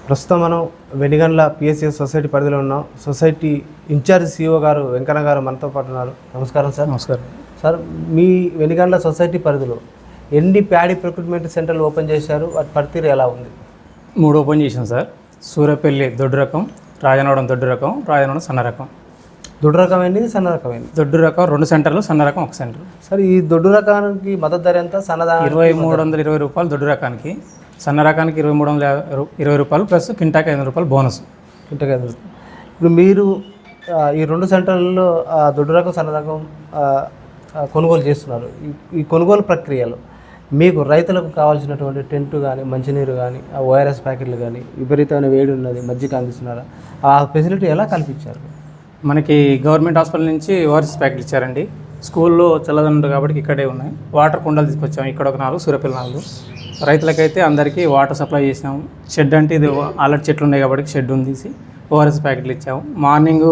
ప్రస్తుతం మనం Venigandla PSCS society పరిధిలో ఉన్నాం. సొసైటీ ఇన్ఛార్జ్ సిఇఓ గారు వెంకన్న గారు మనతో పాటు ఉన్నారు. నమస్కారం సార్. నమస్కారం సార్, మీ వెనిగండ్ల సొసైటీ పరిధిలో ఎన్ని ప్యాడీ ప్రొక్యూర్మెంట్ సెంటర్లు ఓపెన్ చేశారు? వాటి పనితీరు ఎలా ఉంది? 3 ఓపెన్ చేసాం సార్. సూర్యపల్లి దొడ్డు రకం, రాజనగరం దొడ్డు రకం, రాజనగరం సన్న రకం. దొడ్డు రకమైంది, సన్న రకమైంది. దొడ్డు రకం 2 సెంటర్లు, సన్న రకం 1 సెంటర్. సార్, ఈ దొడ్డు రకానికి మద్దతు ధర ఎంత? సన్నదా 2320 రూపాయలు దొడ్డు రకానికి, సన్న రకానికి 2320 రూపాయలు ప్లస్ కింటాకి 500 రూపాయలు బోనస్. ఇంతగా ఇప్పుడు మీరు ఈ 2 సెంటర్లలో దొడ్డు రకం, సన్న రకం కొనుగోలు చేస్తున్నారు. ఈ కొనుగోలు ప్రక్రియలో మీకు రైతులకు కావాల్సినటువంటి టెంట్ కానీ, మంచినీరు కానీ, ఓఆర్ఎస్ ప్యాకెట్లు కానీ, విపరీతమైన వేడి ఉన్నది, మజ్జిగ అందిస్తున్నారా? ఆ ఫెసిలిటీ ఎలా కల్పించారు? మనకి గవర్నమెంట్ హాస్పిటల్ నుంచి ఓఆర్ఎస్ ప్యాకెట్ ఇచ్చారండి. స్కూల్లో చల్లదండ్రు కాబట్టి ఇక్కడే ఉన్నాయి. వాటర్ కుండలు తీసుకొచ్చాము, ఇక్కడ ఒక 4, సూర్యపల్లి 4. రైతులకైతే అందరికీ వాటర్ సప్లై చేసాము. షెడ్ అంటే ఇది ఆల్రెడీ చెట్లు ఉన్నాయి కాబట్టి షెడ్ ఉంది, ఓఆర్ఎస్ ప్యాకెట్లు ఇచ్చాము. మార్నింగ్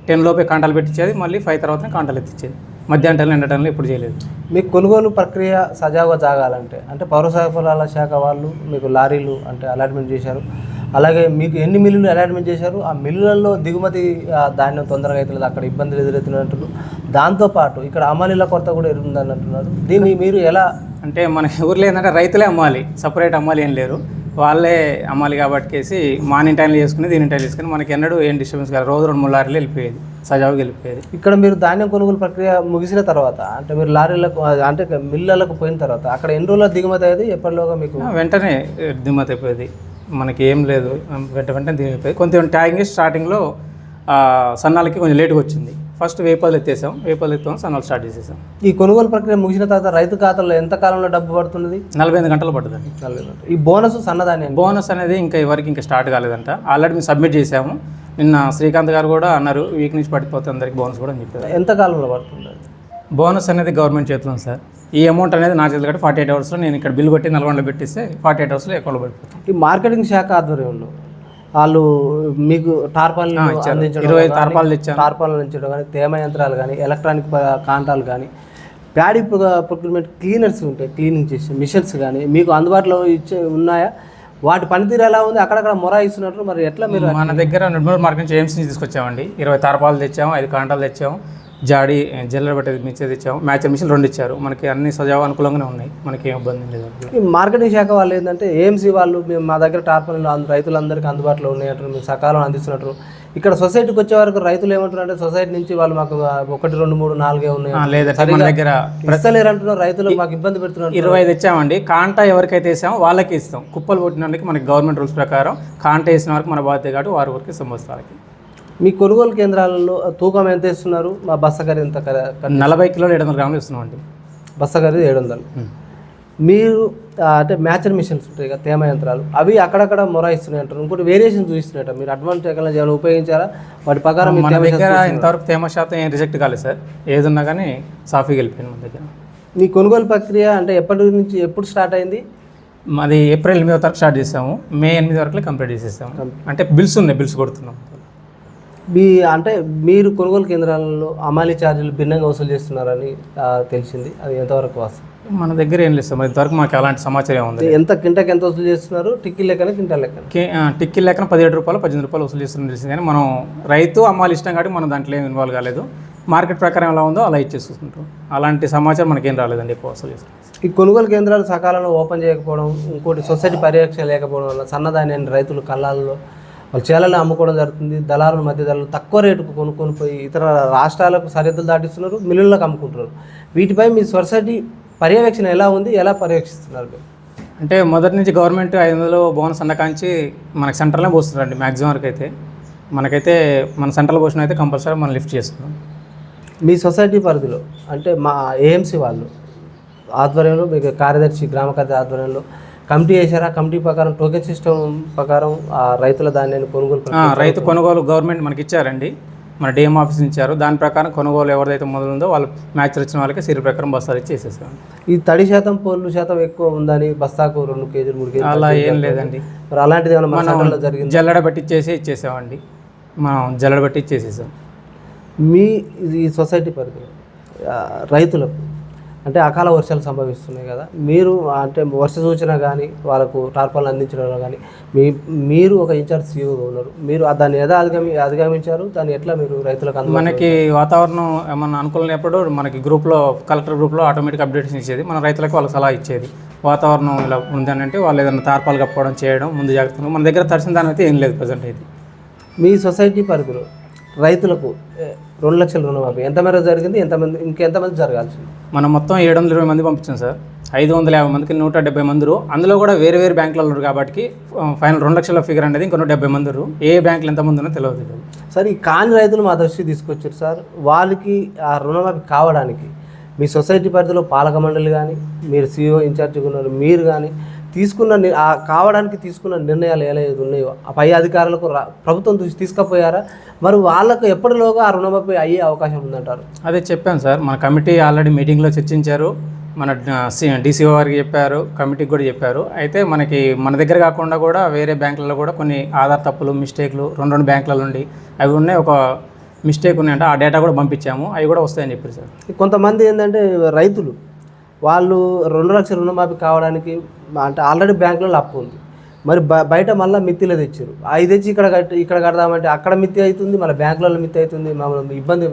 10 లోపే కాంటాలు పెట్టించేది, మళ్ళీ 5 తర్వాత కాంటాలు ఎత్తిచ్చేది. మధ్యాహ్నం టైంలో ఎండ టైంలో ఎప్పుడు చేయలేదు. మీకు కొనుగోలు ప్రక్రియ సజావుగా సాగాలంటే అంటే పౌర సరఫరాల శాఖ వాళ్ళు మీకు లారీలు అంటే అలాట్మెంట్ చేశారు. అలాగే మీకు ఎన్ని మిల్లులు అలాట్మెంట్ చేశారు? ఆ మిల్లులలో దిగుమతి ధాన్యం తొందరగా అవుతున్నది, అక్కడ ఇబ్బందులు ఎదురవుతున్నట్టు. దాంతోపాటు ఇక్కడ అమలీల కొరత కూడా ఎదురుందని అంటున్నారు. దీన్ని మీరు ఎలా అంటే మన ఊర్లో ఏంటంటే రైతులే అమ్మాలి, సపరేట్ అమ్మాలి ఏం లేరు, వాళ్ళే అమ్మాలి కాబట్టి మార్నింగ్ టైంలో చేసుకుని ఈవినింగ్ టైంలో చేసుకుని మనకి ఎన్నడూ ఏం డిస్టర్బెన్స్ కాదు. రోజు 2-3 లారీలు వెళ్ళిపోయేది, సజావుగా వెళ్ళిపోయేది. ఇక్కడ మీరు ధాన్యం కొనుగోలు ప్రక్రియ ముగిసిన తర్వాత అంటే మీరు లారీలకు అంటే మిల్లలకు పోయిన తర్వాత అక్కడ ఎన్ని రోజుల దిగుమతి అయ్యేది? ఎప్పటిలోగా మీకు వెంటనే దిగుమతి అయిపోయేది. మనకి ఏం లేదు, వెంటనే దిగుమతి అయిపోయింది. కొంచెం ట్యాగింగ్ స్టార్టింగ్లో సన్నాలకి కొంచెం లేట్గా వచ్చింది. ఫస్ట్ వేపాలు ఎత్తేసాం, వేపాలు ఎత్తాం, సన్నాలు స్టార్ట్ చేసేసాం. ఈ కొనుగోలు ప్రక్రియ ముగిసిన తర్వాత రైతు ఖాతాలో ఎంత కాలంలో డబ్బు పడుతున్నది? 45 గంటలు పడుతుంది. 45 గంటలు. ఈ బోనస్ సన్నదాన్ని బోనస్ అనేది ఇంకా ఎవరికి ఇంకా స్టార్ట్ కాలేదంట. ఆల్రెడీ మేము సబ్మిట్ చేసాము. నిన్న శ్రీకాంత్ గారు కూడా అన్నారు వీక్ నుంచి పడిపోతే అందరికి బోనస్ కూడా అని చెప్పారు. ఎంత కాలంలో పడుతుంది బోనస్ అనేది? గవర్నమెంట్ చేతిలో ఉంది సార్. ఈ అమౌంట్ అనేది నా చేతిలో 48 అవర్స్లో నేను ఇక్కడ బిల్ కొట్టి నల్గొండలో పెట్టిస్తే 48 అవర్స్లో అకౌంట్లో పడిపోతుంది. ఈ మార్కెటింగ్ శాఖ ఆధ్వర్యంలో వాళ్ళు మీకు టార్పాలను అందించడం, 20 తార్పాలు తెచ్చాను. టార్పాలను అందించడం కానీ, తేమ యంత్రాలు కానీ, ఎలక్ట్రానిక్ కాంటాలు కానీ, ప్యాడీ ప్రొక్యూర్మెంట్ క్లీనర్స్ ఉంటాయి, క్లీనింగ్ చేసే మిషన్స్ కానీ మీకు అందుబాటులో ఉన్నాయా? వాటి పనితీరు ఎలా ఉంది? అక్కడక్కడ మొరా ఇస్తున్నట్లు మరి ఎట్లా? మీరు మన దగ్గర నిర్మల్ మార్కెట్ నుంచి ఏమ్స్ నుంచి తీసుకొచ్చామండి. 20 తార్పాలు తెచ్చాము, 5 కాంటాలు తెచ్చాము, జాడీ జల్లెడ బట్టి మిక్చర్ తెచ్చాము, మ్యాచర్ మిషన్ 2 ఇచ్చారు. మనకి అన్ని సజావు అనుకూలంగానే ఉన్నాయి, మనకి ఏం ఇబ్బంది లేదు. ఈ మార్కెటింగ్ శాఖ వాళ్ళు ఏంటంటే ఏఎంసీ వాళ్ళు మేము మా దగ్గర టార్పాలు రైతులందరికీ అందుబాటులో ఉన్నాయంటారు, మేము సకాలం అందిస్తున్నట్టు. ఇక్కడ సొసైటీకి వచ్చే వరకు రైతులు ఏమంటున్నారంటే సొసైటీ నుంచి వాళ్ళు మాకు 1, 2, 3, 4 ఉన్నాయి, లేదంటే మన దగ్గర ప్రస్తుతలేరు అంటున్నారు. రైతులు మాకు ఇబ్బంది పెడుతున్నారు. 20 తెచ్చామండి. కాంటా ఎవరికైతే వేసామో వాళ్ళకి ఇస్తాం. కుప్పలు కొట్టిన వాళ్ళకి మనకి గవర్నమెంట్ రూల్స్ ప్రకారం కాంటా వేసిన వరకు మన బాధ్యత కాబట్టి వారి వరకు ఇస్తాం. వస్తాలకి మీ కొనుగోలు కేంద్రాలలో తూకం ఎంత ఇస్తున్నారు? మా బస్స ఖరీదు ఎంత? 40 కిలోలు 700 గ్రాములు ఇస్తున్నామండి. బస్స ఖరీదు 700. మీరు అంటే మ్యాచర్ మిషన్స్ ఉంటాయి కదా, తేమ యంత్రాలు, అవి అక్కడక్కడ మొరా ఇస్తున్నాయి అంటారు. ఇంకోటి వేరియేషన్ చూపిస్తున్నట్ట. మీరు అడ్వాన్స్ టెక్నాలజీ ఏమైనా ఉపయోగించారా? వాటి ప్రకారం మన దగ్గర ఇంతవరకు తేమ శాతం ఏం రిజెక్ట్ కాలేదు సార్. ఏదున్నా కానీ సాఫీగా వెళ్ళిపోయింది మన దగ్గర. మీ కొనుగోలు ప్రక్రియ అంటే ఎప్పుడు స్టార్ట్ అయింది? మాది ఏప్రిల్ 8 వరకు స్టార్ట్ చేసాము, మే 8 వరకు కంప్లీట్ చేసేసాము. అంటే బిల్స్ ఉన్నాయి, బిల్స్ కొడుతున్నాం. అంటే మీరు కొనుగోలు కేంద్రాలలో అమాలీ ఛార్జీలు భిన్నంగా వసూలు చేస్తున్నారని తెలిసింది. అది ఎంతవరకు వాస్తవం? మన దగ్గర ఏం లేదు సార్, మరి ఇంతవరకు మాకు అలాంటి సమాచారం ఉంది. ఎంత కింటకి ఎంత వసూలు చేస్తున్నారు? టిక్కీ లెక్కన, కింటా లెక్కన? టిక్కీ లెక్కన 17 రూపాయలు 18 రూపాయలు వసూలు చేస్తున్నారు తెలిసింది. కానీ మనం రైతు అమ్మాలి ఇష్టం కాబట్టి మనం దాంట్లో ఏం ఇన్వాల్వ్ కాలేదు. మార్కెట్ ప్రకారం ఎలా ఉందో అలా ఇచ్చేసుకుంటాం. అలాంటి సమాచారం మనకేం రాలేదండి ఎక్కువ వసూలు చేస్తాం. ఈ కొనుగోలు కేంద్రాలు సకాలంలో ఓపెన్ చేయకపోవడం, ఇంకోటి సొసైటీ పర్యవేక్షణ లేకపోవడం వల్ల సన్నదాన్యాన్ని రైతులు కళ్ళాల్లో వాళ్ళు చేలలో అమ్ముకోవడం జరుగుతుంది. దళారుల మధ్య ధరలు తక్కువ రేటుకు కొనుక్కొని పోయి ఇతర రాష్ట్రాలకు సరిహద్దులు దాటిస్తున్నారు, మిల్లులకు అమ్ముకుంటున్నారు. వీటిపై మీ సొసైటీ పర్యవేక్షణ ఎలా ఉంది? ఎలా పర్యవేక్షిస్తున్నారు? అంటే మొదటి నుంచి గవర్నమెంట్ 500 బోనస్ అన్నకాంచి మనకి సెంటర్లో పోస్తున్నారండి. మ్యాక్సిమం వరకు అయితే మనకైతే మన సెంట్రల్ పోషన్ అయితే కంపల్సరీ మనం లిఫ్ట్ చేస్తున్నాం. మీ సొసైటీ పరిధిలో అంటే మా ఏఎంసీ వాళ్ళు ఆధ్వర్యంలో మీకు కార్యదర్శి, గ్రామ కార్యదర్శి ఆధ్వర్యంలో కమిటీ వేశారా? కమిటీ ప్రకారం టోకెన్ సిస్టమ్ ప్రకారం రైతుల ధాన్యాన్ని రైతు కొనుగోలు గవర్నమెంట్ మనకి ఇచ్చారండి. మన డిఎం ఆఫీస్ ఇచ్చారు. దాని ప్రకారం కొనుగోలు ఎవరిదైతే మొదలుందో వాళ్ళు మ్యాచ్ వచ్చిన వాళ్ళకి సీరియల్ ప్రకారం బస్తాలు ఇచ్చేసేసాం. ఈ తడి శాతం, పొల్లు శాతం ఎక్కువ ఉందని బస్తాకు 2 కేజీలు 3 కేజీలు అలా ఏం లేదండి. మరి అలాంటిది ఏమైనా మన జరిగింది? జల్లెడ బట్టి ఇచ్చేసామండి. మనం జల్లెడ బట్టి ఇచ్చేసేసాం. మీ ఈ సొసైటీ పరిధిలో రైతులకు అంటే అకాల వర్షాలు సంభవిస్తున్నాయి కదా, మీరు అంటే వర్ష సూచన కానీ వాళ్ళకు టార్పాలను అందించడంలో కానీ మీరు ఒక ఇన్ఛార్జ్ సీఈఓగా ఉన్నారు, మీరు దాన్ని ఎలా అధిగమించారు, దాన్ని ఎట్లా మీరు రైతులకు మనకి వాతావరణం ఏమన్నా అనుకూలమైనప్పుడు మనకి గ్రూప్లో కలెక్టర్ గ్రూప్లో ఆటోమేటిక్ అప్డేట్స్ ఇచ్చేది, మన రైతులకు వాళ్ళకి సలహా ఇచ్చేది. వాతావరణం ఇలా ఉందని అంటే వాళ్ళు ఏదైనా తార్పాలు కప్పుకోవడం చేయడం ముందు జాగ్రత్తగా. మన దగ్గర తడిసిన దాని అయితే ఏం లేదు ప్రజెంట్. ఇది మీ సొసైటీ పరిధిలో రైతులకు 2 లక్షల రుణమాఫీ ఎంత మేర జరిగింది, ఇంకెంతమంది జరగాల్సింది? మనం మొత్తం 720 మంది పంపించాం సార్. 550 మందికి 170 మంది. అందులో కూడా వేరే వేరే బ్యాంకులలో ఉన్నారు కాబట్టి ఫైనల్ 2 లక్షల ఫిగర్ అనేది ఇంకా 170 మంది. ఏ బ్యాంకులు ఎంతమంది ఉన్నో తెలియదు సార్. ఈ కాని రైతులు మా దృష్టికి తీసుకొచ్చారు సార్. వాళ్ళకి ఆ రుణమాఫీ కావడానికి మీ సొసైటీ పరిధిలో పాలక మండలి కానీ, మీరు సీఈఓ ఇన్ఛార్జిగా ఉన్నారు, మీరు కానీ కావడానికి తీసుకున్న నిర్ణయాలు ఎలా ఉన్నాయో ఆ పై అధికారులకు ప్రభుత్వం తీసుకుపోయారా? మరి వాళ్ళకు ఎప్పటిలోగా ఆ రుణమాఫీ అయ్యే అవకాశం ఉందంటారు? అదే చెప్పాను సార్, మన కమిటీ ఆల్రెడీ మీటింగ్లో చర్చించారు. మన డీసీఓ గారికి చెప్పారు, కమిటీకి కూడా చెప్పారు. అయితే మన దగ్గర కాకుండా కూడా వేరే బ్యాంకులలో కూడా కొన్ని ఆధార్ తప్పులు, మిస్టేక్లు 2 బ్యాంకుల నుండి అవి ఉన్నాయి. ఒక మిస్టేక్ ఉన్నాయంటే ఆ డేటా కూడా పంపించాము, అవి కూడా వస్తాయని చెప్పారు సార్. కొంతమంది ఏంటంటే రైతులు వాళ్ళు 2 లక్షల రుణమాఫీ కావడానికి అంటే ఆల్రెడీ బ్యాంకులలో అప్పు ఉంది, మరి బయట మళ్ళీ మిత్తిలో తెచ్చారు. అవి తెచ్చి ఇక్కడ కడదామంటే అక్కడ మిత్తి అవుతుంది, మళ్ళీ బ్యాంకులలో మిత్తి అవుతుంది. మమ్మల్ని ఇబ్బంది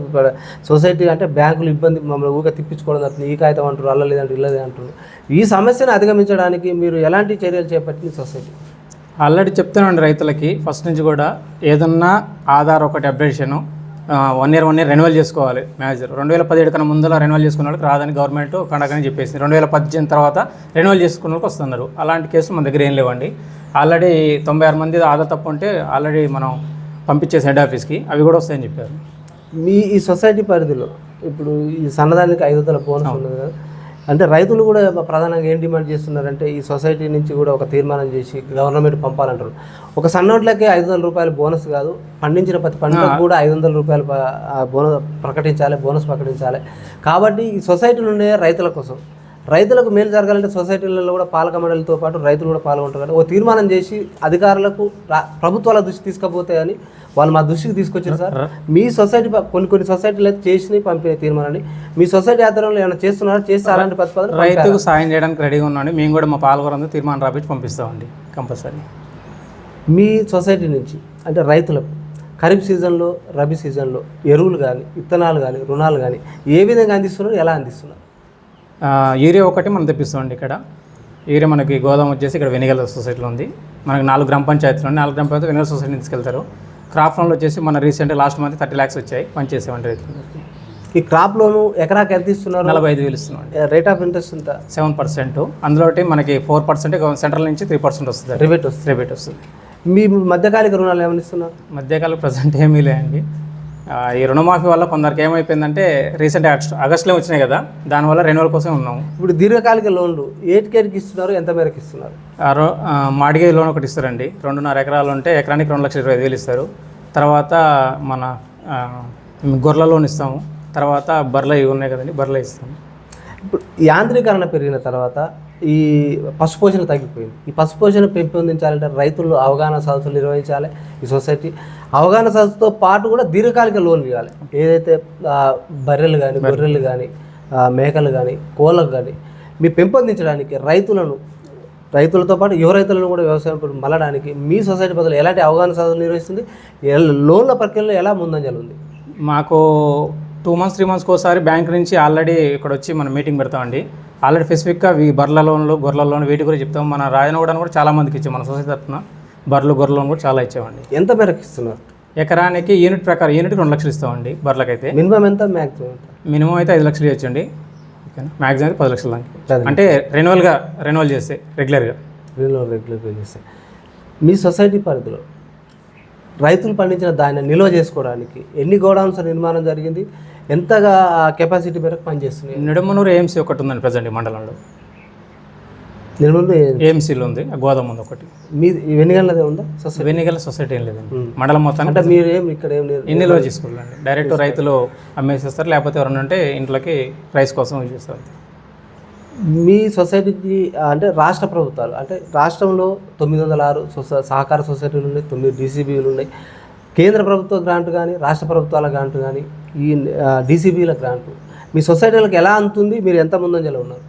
సొసైటీ అంటే బ్యాంకులు ఇబ్బంది, మమ్మల్ని ఊరికే తిప్పించుకోవడం అవుతుంది. ఈ కాగితం అంటారు, అల్లలేదంటారు, ఇల్లదే అంటారు. ఈ సమస్యను అధిగమించడానికి మీరు ఎలాంటి చర్యలు చేపట్టింది సొసైటీ? ఆల్రెడీ చెప్తానండి రైతులకి ఫస్ట్ నుంచి కూడా, ఏదన్నా ఆధార్ ఒకటి అప్డేషను 1 year రెన్యువల్ చేసుకోవాలి. మేనేజర్ 2017 కన్నా ముందులో రెన్యువల్ చేసుకున్న వాళ్ళకి రాదని గవర్నమెంట్ కండకని చెప్పేసి 2018 తర్వాత రెన్యువల్ చేసుకున్న వాళ్ళకి వస్తున్నారు. అలాంటి కేసులు మన దగ్గర ఏం లేవండి. ఆల్రెడీ 96 మంది ఆధార్ తప్పు ఉంటే ఆల్రెడీ మనం పంపించేసి హెడ్ ఆఫీస్కి, అవి కూడా వస్తాయని చెప్పారు. మీ ఈ సొసైటీ పరిధిలో ఇప్పుడు ఈ సన్నదానికి 500 బోనస్ ఉన్నది కదా, అంటే రైతులు కూడా ప్రధానంగా ఏం డిమాండ్ చేస్తున్నారంటే ఈ సొసైటీ నుంచి కూడా ఒక తీర్మానం చేసి గవర్నమెంట్ పంపాలంటారు. ఒక సన్నోట్లకే 500 రూపాయలు బోనస్ కాదు, పండించిన ప్రతి పంటకు కూడా 500 రూపాయలు బోనస్ ప్రకటించాలి. కాబట్టి ఈ సొసైటీలు ఉండే రైతుల కోసం, రైతులకు మేలు జరగాలంటే సొసైటీలలో కూడా పాలక మండలితో పాటు రైతులు కూడా పాల్గొంటారు కదా, ఓ తీర్మానం చేసి అధికారులకు ప్రభుత్వాల దృష్టి తీసుకుపోతాయని వాళ్ళు మా దృష్టికి తీసుకొచ్చారు సార్. మీ సొసైటీ కొన్ని సొసైటీలు అయితే చేసి పంపిన తీర్మానాన్ని మీ సొసైటీ ఆధ్వర్యంలో ఏమైనా చేస్తున్నారా? చేస్తే అలాంటి ప్రతిపాదన రైతుకు సాయం చేయడానికి రెడీగా ఉన్నాండి. మేము కూడా మా పాల్గొనందు తీర్మానం రాపించి పంపిస్తామండి కంపల్సరీ. మీ సొసైటీ నుంచి అంటే రైతులకు ఖరీఫ్ సీజన్లో, రబీ సీజన్లో ఎరువులు కానీ, విత్తనాలు కానీ, రుణాలు కానీ ఏ విధంగా అందిస్తున్నారు, ఎలా అందిస్తున్నారు? యూరియా ఒకటి మనం తెప్పిస్తామండి. ఇక్కడ యూరియా మనకి గోదాం వచ్చేసి ఇక్కడ వెనిగల సొసైటీలో ఉంది. మనకి 4 గ్రామ పంచాయతీలు ఉన్నాయి. 4 గ్రామ పంచాయతీ వెనిగల సొసైటీ తీసుకెళ్తారు. క్రాప్ లోన్లో వచ్చేసి మన రీసెంట్గా లాస్ట్ మంత్ 30 lakhs వచ్చాయి, పనిచేసేవండి రైతులు. ఈ క్రాప్ లోను ఎకరాకి ఎంత ఇస్తున్నారు? 45,000 ఇస్తున్నాం. రేట్ ఆఫ్ ఇంట్రెస్ట్ ఎంత? 7%. అందులో మనకి 4% సెంట్రల్ నుంచి 3% వస్తుంది. రిబేట్ వస్తుంది. మీ మధ్యకాలిక రుణాలు ఏమైనా ఇస్తున్నారు? మధ్యకాలం ప్రజెంట్ ఏమీ లేదండి. ఈ రుణమాఫీ వల్ల కొందరికి ఏమైపోయిందంటే రీసెంట్ ఆగస్టులో వచ్చినాయి కదా, దానివల్ల రెన్యువల్ కోసం ఉన్నాము. ఇప్పుడు దీర్ఘకాలిక లోన్లు ఏటికేటికి ఇస్తున్నారు, ఎంత మేరకు ఇస్తున్నారు? మాడిగే లోన్ ఒకటి ఇస్తారండి. 2.5 ఎకరాలు ఉంటే ఎకరానికి 2,25,000 ఇస్తారు. తర్వాత మన గొర్రెల లోన్ ఇస్తాము. తర్వాత బర్రెలు ఇవి ఉన్నాయి కదండి, బర్రెలు ఇస్తాము. ఇప్పుడు యాంత్రీకరణ పెరిగిన తర్వాత ఈ పశుపోషణ తగ్గిపోయింది. ఈ పశుపోషణ పెంపొందించాలంటే రైతులు అవగాహన సదస్సులు నిర్వహించాలి. ఈ సొసైటీ అవగాహన సదస్సుతో పాటు కూడా దీర్ఘకాలిక లోన్లు ఇవ్వాలి. ఏదైతే బర్రెలు కానీ, గొర్రెలు కానీ, మేకలు కానీ, కోళ్ళకు కానీ మీ పెంపొందించడానికి రైతులతో పాటు యువ రైతులను కూడా వ్యవసాయం మళ్ళడానికి మీ సొసైటీ బదులు ఎలాంటి అవగాహన సదస్సులు నిర్వహిస్తుంది, లోన్ల ప్రక్రియలో ఎలా ముందంజలు ఉంది? మాకు 2 months 3 months ఒకసారి బ్యాంక్ నుంచి ఆల్రెడీ ఇక్కడ వచ్చి మనం మీటింగ్ పెడతామండి. ఆల్రెడీ స్పెసిఫిక్గా బర్రెల లోన్లు, గొర్రెల లోన్లు వీటి గురించి చెప్తాం. మన రాయనగూడని కూడా చాలా మందికి ఇచ్చాం. మన సొసైటీ తరఫున బర్రెలు, గొర్రెల లోన్ కూడా చాలా ఇచ్చామండి. ఎంత మేరకు ఇస్తున్నారు? ఎకరానికి యూనిట్ ప్రకారం యూనిట్కి 2 లక్షలు ఇస్తామండి. బర్రెలకైతే మినిమం ఎంత, మ్యాక్సిమం ఎంత? మినిమం అయితే 5 లక్షలు ఇవ్వచ్చండి. ఓకేనా, మ్యాక్సిమం అయితే 10 లక్షల దానికి, అంటే రెన్యువల్ చేస్తే రెగ్యులర్గా చేస్తే. మీ సొసైటీ పరిధిలో రైతులు పండించిన ధాన్యం నిల్వ చేసుకోవడానికి ఎన్ని గోడౌన్స్ నిర్మాణం జరిగింది, ఎంతగా కెపాసిటీ మేరకు పనిచేస్తున్నాయి? నిడమనూరు ఏఎంసీ ఒకటి ఉందండి ప్రజెంట్ ఈ మండలంలో. నిడమనూరు ఏఎంసీలో ఉంది, గోదాం ఉంది ఒకటి. మీ వెనిగల్లదే ఉందా సొసైటీ? వెనిగల్ల సొసైటీ ఏం లేదండి మండలం మొత్తం. అంటే మీరు ఇక్కడ ఏం లేదు, ఎన్ని నిల్వ చేసుకోవాలండి, డైరెక్ట్ రైతులు అమ్మేసేస్తారు. లేకపోతే ఎవరైనా ఉంటే ఇంట్లోకి రైస్ కోసం యూజ్ చేస్తారు. మీ సొసైటీకి అంటే రాష్ట్ర ప్రభుత్వాలు, అంటే రాష్ట్రంలో 906 సహకార సొసైటీలు ఉన్నాయి, 9 డీసీబీలు ఉన్నాయి. కేంద్ర ప్రభుత్వ గ్రాంట్ కానీ, రాష్ట్ర ప్రభుత్వాల గ్రాంట్ కానీ, ఈ డీసీబీల గ్రాంట్ మీ సొసైటీలకు ఎలా అందుతుంది, మీరు ఎంత ముందంజలో ఉన్నారు?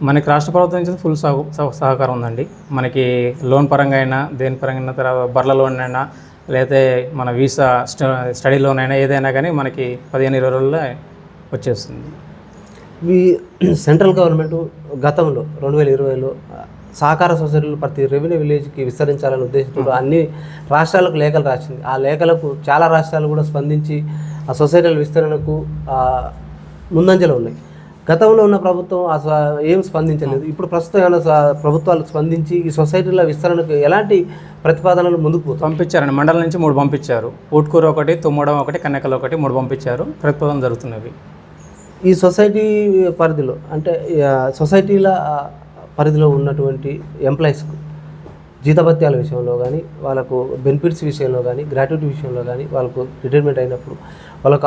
మనకి రాష్ట్ర ప్రభుత్వం నుంచి ఫుల్ సహకారం ఉందండి. మనకి లోన్ పరంగా అయినా దేని పరంగా అయినా, తర్వాత బర్ల లోన్ అయినా లేకపోతే మన వీసా స్టడీ లోన్ అయినా ఏదైనా కానీ మనకి 15-20 రోజుల్లో వచ్చేస్తుంది. ఈ సెంట్రల్ గవర్నమెంట్ గతంలో 2020లో సహకార సొసైటీలు ప్రతి రెవెన్యూ విలేజ్కి విస్తరించాలనే ఉద్దేశంతో అన్ని రాష్ట్రాలకు లేఖలు రాసింది. ఆ లేఖలకు చాలా రాష్ట్రాలు కూడా స్పందించి ఆ సొసైటీల విస్తరణకు ముందంజలో ఉన్నాయి. గతంలో ఉన్న ప్రభుత్వం ఏం స్పందించలేదు. ఇప్పుడు ప్రస్తుతం ఏమైనా ప్రభుత్వాలు స్పందించి ఈ సొసైటీల విస్తరణకు ఎలాంటి ప్రతిపాదనలు ముందుకు పంపించారండి? మండలం నుంచి 3 పంపించారు. ఊట్కూరు ఒకటి, తుమ్మడం ఒకటి, కన్నెకల్ ఒకటి, 3 పంపించారు. ప్రతిపాదన జరుగుతున్నవి. ఈ సొసైటీ పరిధిలో అంటే సొసైటీల పరిధిలో ఉన్నటువంటి ఎంప్లాయీస్కు జీతభత్యాల విషయంలో కానీ, వాళ్ళకు బెనిఫిట్స్ విషయంలో కానీ, గ్రాట్యుటీ విషయంలో కానీ, వాళ్ళకు రిటైర్మెంట్ అయినప్పుడు వాళ్ళకు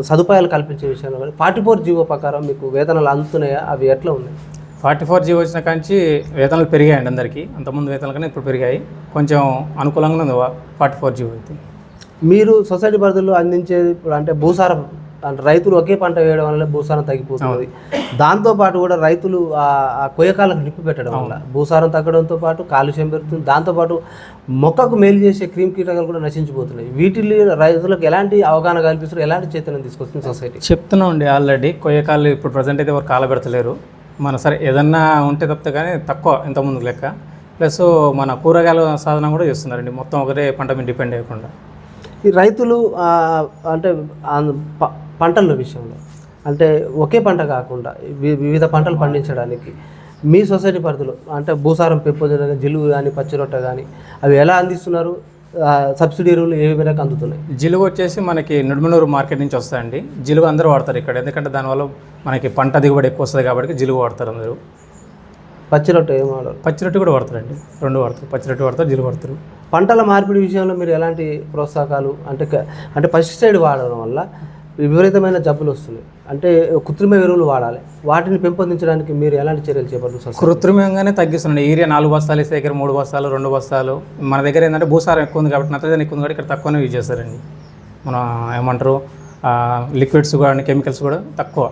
సదుపాయాలు కల్పించే విషయంలో కానీ 44 జీవో ప్రకారం మీకు వేతనాలు అందుతున్నాయా? అవి ఎట్లా ఉన్నాయి? 44 జీవో వచ్చిన కాంచి వేతనాలు పెరిగాయండి అందరికీ. అంతకుముందు వేతనాలు కానీ ఇప్పుడు పెరిగాయి. కొంచెం అనుకూలంగా ఉంది 44 జీవో అయితే. మీరు సొసైటీ పరిధిలో అందించేది ఇప్పుడు అంటే భూసారం, అంటే రైతులు ఒకే పంట వేయడం వల్ల భూసారం తగ్గిపోతుంది. దాంతోపాటు కూడా రైతులు ఆ కొయ్యకాలకు నిప్పు పెట్టడం వల్ల భూసారం తగ్గడంతో పాటు కాలుష్యం పెరుగుతుంది. దాంతోపాటు మొక్కకు మేలు చేసే క్రిమి కీటకాలు కూడా నశించిపోతున్నాయి. వీటిని రైతులకు ఎలాంటి అవగాహన కల్పిస్తారు, ఎలాంటి చైతన్యం తీసుకొస్తుంది సొసైటీ? చెప్తున్నాం అండి ఆల్రెడీ. కొయ్యకాలు ఇప్పుడు ప్రజెంట్ అయితే ఎవరు కాలబెడతలేరు. మన సరే ఏదన్నా ఉంటే తప్పితే కానీ తక్కువ ఇంతకుముందు లెక్క. ప్లస్ మన కూరగాయల సాధనం కూడా చేస్తున్నారండి, మొత్తం ఒకటే పంట మీద డిపెండ్ అయ్యకుండా. ఈ రైతులు అంటే పంటల విషయంలో అంటే ఒకే పంట కాకుండా వివిధ పంటలు పండించడానికి మీ సొసైటీ పరిధిలో అంటే భూసారం పెంపొందడానికి జిలుగు కానీ, పచ్చిరొట్ట కానీ అవి ఎలా అందిస్తున్నారు? సబ్సిడీ ఎరువులు ఏ మేరకు అందుతున్నాయి? జిలుగు వచ్చేసి మనకి నిడుమనూరు మార్కెట్ నుంచి వస్తాయండి. జిలుగు అందరూ వాడతారు ఇక్కడ, ఎందుకంటే దానివల్ల మనకి పంట దిగుబడి ఎక్కువ వస్తుంది కాబట్టి జిలుగు వాడతారు అందరూ. పచ్చిరొట్ట ఏం వాడరు? పచ్చిరొట్టు కూడా వాడతారండి, 2 వాడతారు. పచ్చిరొట్టు వాడతారు, జిలుగు వాడతారు. పంటల మార్పిడి విషయంలో మీరు ఎలాంటి ప్రోత్సాహకాలు అంటే పెస్టిసైడ్ వాడడం వల్ల విపరీతమైన జబ్బులు వస్తున్నాయి, అంటే కృత్రిమ ఎరువులు వాడాలి, వాటిని పెంపొందించడానికి మీరు ఎలాంటి చర్యలు చేపడుతున్నారు? కృత్రిమంగానే తగ్గిస్తున్నాయి. యూరియా 4 బస్తాలు ఇస్తే దగ్గర 3 బస్తాలు, 2 బస్తాలు. మన దగ్గర ఏంటంటే భూసారం ఎక్కువ ఉంది కాబట్టి, నత్రజని ఎక్కువ ఉంది కాబట్టి ఇక్కడ తక్కువనే యూజ్ చేస్తారండి. మన ఏమంటారు లిక్విడ్స్ కానీ కెమికల్స్ కూడా తక్కువ.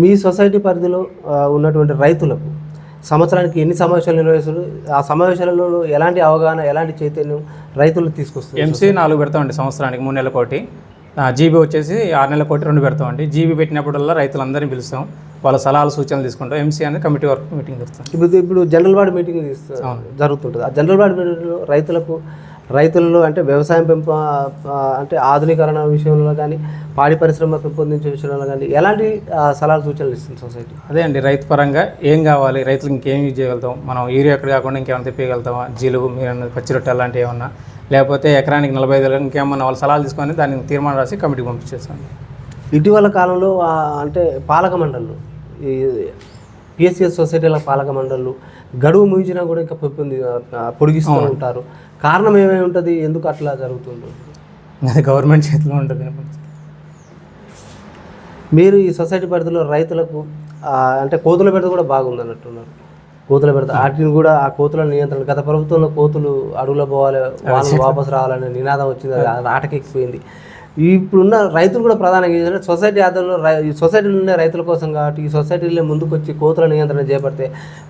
మీ సొసైటీ పరిధిలో ఉన్నటువంటి రైతులకు సంవత్సరానికి ఎన్ని సమావేశాలు నిర్వహిస్తారు? ఆ సమావేశాలలో ఎలాంటి అవగాహన, ఎలాంటి చైతన్యం రైతులు తీసుకొస్తారు? MC 4 పెడతామండి సంవత్సరానికి, 3 నెలల కోటి. GB వచ్చేసి 6 నెలల కోటి 2 పెడతామండి. GB పెట్టినప్పుడల్లా రైతులందరినీ పిలుస్తాం, వాళ్ళ సలహాలు సూచనలు తీసుకుంటాం. MC అనేది కమిటీ వర్క్ మీటింగ్ చేస్తాం. ఇప్పుడు జనరల్ బాడీ మీటింగ్ జరుగుతుంటుంది. ఆ జనరల్ బాడీ మీటింగ్లో రైతులలో అంటే వ్యవసాయం అంటే ఆధునీకరణ విషయంలో కానీ, పాడి పరిశ్రమ పెంపొందించే విషయంలో కానీ ఎలాంటి సలహాలు సూచనలు ఇస్తుంది సొసైటీ? అదే అండి, రైతు పరంగా ఏం కావాలి, రైతులకు ఇంకేం యూజ్ చేయగలుగుతాం, మనం యూరియా ఎక్కడ కాకుండా ఇంకేమైనా తెప్పగలుగుతామా, జిలుగు మీరు పచ్చిరొట్టె అలాంటివి ఏమన్నా, లేకపోతే ఎకరానికి 45 ఇంకేమన్నా వాళ్ళ సలహాలు తీసుకొని దానికి తీర్మానం రాసి కమిటీకి పంపించేస్తాం. ఇటీవల కాలంలో అంటే పాలక మండళ్ళు, ఈ PSCS సొసైటీల పాలక మండళ్ళు గడువు ముగించినా కూడా ఇంకా పొడిగిస్తూ ఉంటారు. కారణం ఏమై ఉంటుంది? ఎందుకు అట్లా జరుగుతుంది? అది గవర్నమెంట్ చేతిలో ఉంటుంది. మీరు ఈ సొసైటీ పరిధిలో రైతులకు అంటే కోతుల బెడద కూడా బాగుంది అన్నట్టున్నారు. కోతుల బెడద వాటిని కూడా ఆ కోతుల నియంత్రణ, గత ప్రభుత్వంలో కోతులు అడుగులో పోవాలి, వాళ్ళు వాపసు రావాలనే నినాదం వచ్చింది, అది ఆటకెక్కిపోయింది. ఇప్పుడున్న రైతులు కూడా ప్రధానంగా ఏంటంటే సొసైటీ ఆధ్వర్యంలో ఈ సొసైటీలు ఉన్న రైతుల కోసం కాబట్టి ఈ సొసైటీలో ముందుకు వచ్చి కోతుల నియంత్రణ చేపడితే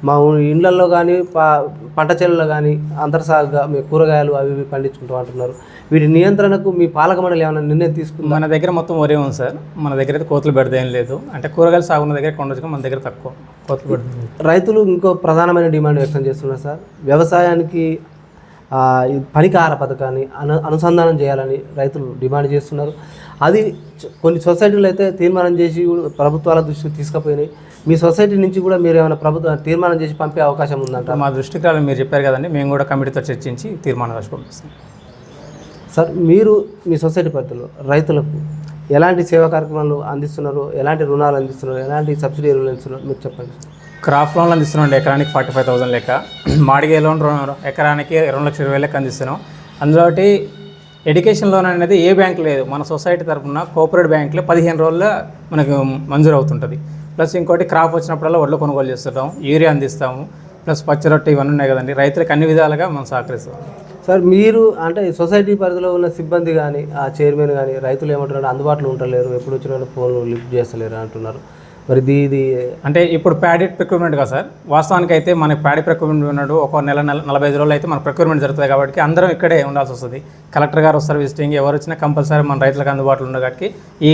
మా ఇళ్లలో కానీ పంట చేలలో కానీ అంతర్సాగుగా మీ కూరగాయలు అవి ఇవి పండించుకుంటూ అంటున్నారు. వీటి నియంత్రణకు మీ పాలక మండలి ఏమైనా నిర్ణయం తీసుకుంది? మన దగ్గర మొత్తం వరే ఉంది సార్, మన దగ్గర అయితే కోతులు బెడద ఏం లేదు. అంటే కూరగాయలు సాగు ఉన్న దగ్గర కొండొచ్చుగా మన దగ్గర తక్కువ కోతులు బెడద. రైతులు ఇంకో ప్రధానమైన డిమాండ్ వ్యక్తం చేస్తున్నారు సార్, వ్యవసాయానికి పనికార పథకాన్ని అనుసంధానం చేయాలని రైతులు డిమాండ్ చేస్తున్నారు. అది కొన్ని సొసైటీలు అయితే తీర్మానం చేసి ప్రభుత్వాల దృష్టికి తీసుకుపోయినాయి. మీ సొసైటీ నుంచి కూడా మీరు ఏమైనా ప్రభుత్వం తీర్మానం చేసి పంపే అవకాశం ఉందంట? మా దృష్టికి రాలేదు, మీరు చెప్పారు కదండి, మేము కూడా కమిటీతో చర్చించి తీర్మానం రాసి పంపిస్తాం. సార్, మీరు మీ సొసైటీ పరిధిలో రైతులకు ఎలాంటి సేవా కార్యక్రమాలు అందిస్తున్నారు, ఎలాంటి రుణాలు అందిస్తున్నారు, ఎలాంటి సబ్సిడీ ఎరువులు అందిస్తున్నారు మీరు చెప్పండి. క్రాప్ లోన్లు అందిస్తున్నాం ఎకరానికి 45,000 లెక్క, మాడిగే లోన్ ఎకరానికి 2,20,000 లెక్క అందిస్తున్నాం. అందులో ఎడ్యుకేషన్ లోన్ అనేది ఏ బ్యాంక్ లేదు, మన సొసైటీ తరఫున కోఆపరేటివ్ బ్యాంకులో 15 రోజుల్లో మనకు మంజూరు అవుతుంటుంది. ప్లస్ ఇంకోటి క్రాప్ వచ్చినప్పుడల్లా వడ్లు కొనుగోలు చేస్తుంటాం, యూరియా అందిస్తాము, ప్లస్ పచ్చిరొట్టె ఇవన్నీ ఉన్నాయి కదండి. రైతులకు అన్ని విధాలుగా మనం సహకరిస్తాం. సార్ మీరు అంటే సొసైటీ పరిధిలో ఉన్న సిబ్బంది కానీ ఆ చైర్మన్ కానీ రైతులు ఏమంటున్నారు, అందుబాటులో ఉండలేరు, ఎప్పుడు వచ్చిన ఫోన్ లిఫ్ట్ చేస్తలేరు అంటున్నారు. మరి ఇది అంటే ఇప్పుడు ప్యాడీ ప్రొక్యూర్మెంట్ కదా సార్, వాస్తవానికి అయితే మనకి ప్యాడీ ప్రొక్యూర్మెంట్ ఉన్నాడు ఒక నెల 45 రోజులు అయితే మన ప్రొక్యూర్మెంట్ జరుగుతుంది కాబట్టి అందరం ఇక్కడే ఉండాల్సి వస్తుంది. కలెక్టర్ గారు వస్తారు విజిటింగ్, ఎవరు వచ్చినా కంపల్సరీ మన రైతులకు అందుబాటులో ఉండదు కాబట్టి ఈ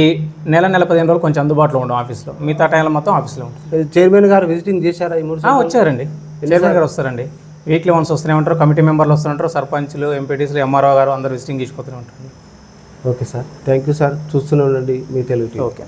నెల 15 రోజులు కొంచెం అందుబాటులో ఉండం ఆఫీస్లో, మిగతా టైంలో మొత్తం ఆఫీస్లో ఉంటుంది. చైర్మన్ గారు విజిటింగ్ చేశారా ఈ 3 వచ్చారండి, చైర్మన్ గారు వస్తారండి, వీక్లీ వన్స్ వస్తూనే ఉంటారు, కమిటీ మెంబర్లు వస్తుంటారు, సర్పంచ్లు, ఎంపీటీసీలు, ఎంఆర్ఓ గారు అందరూ విజిటింగ్ తీసుకుపోతూనే ఉంటారు. Okay sir, thank you sir. చూస్తూనే ఉండండి మీ తెలుగు టీవీ. ఓకే.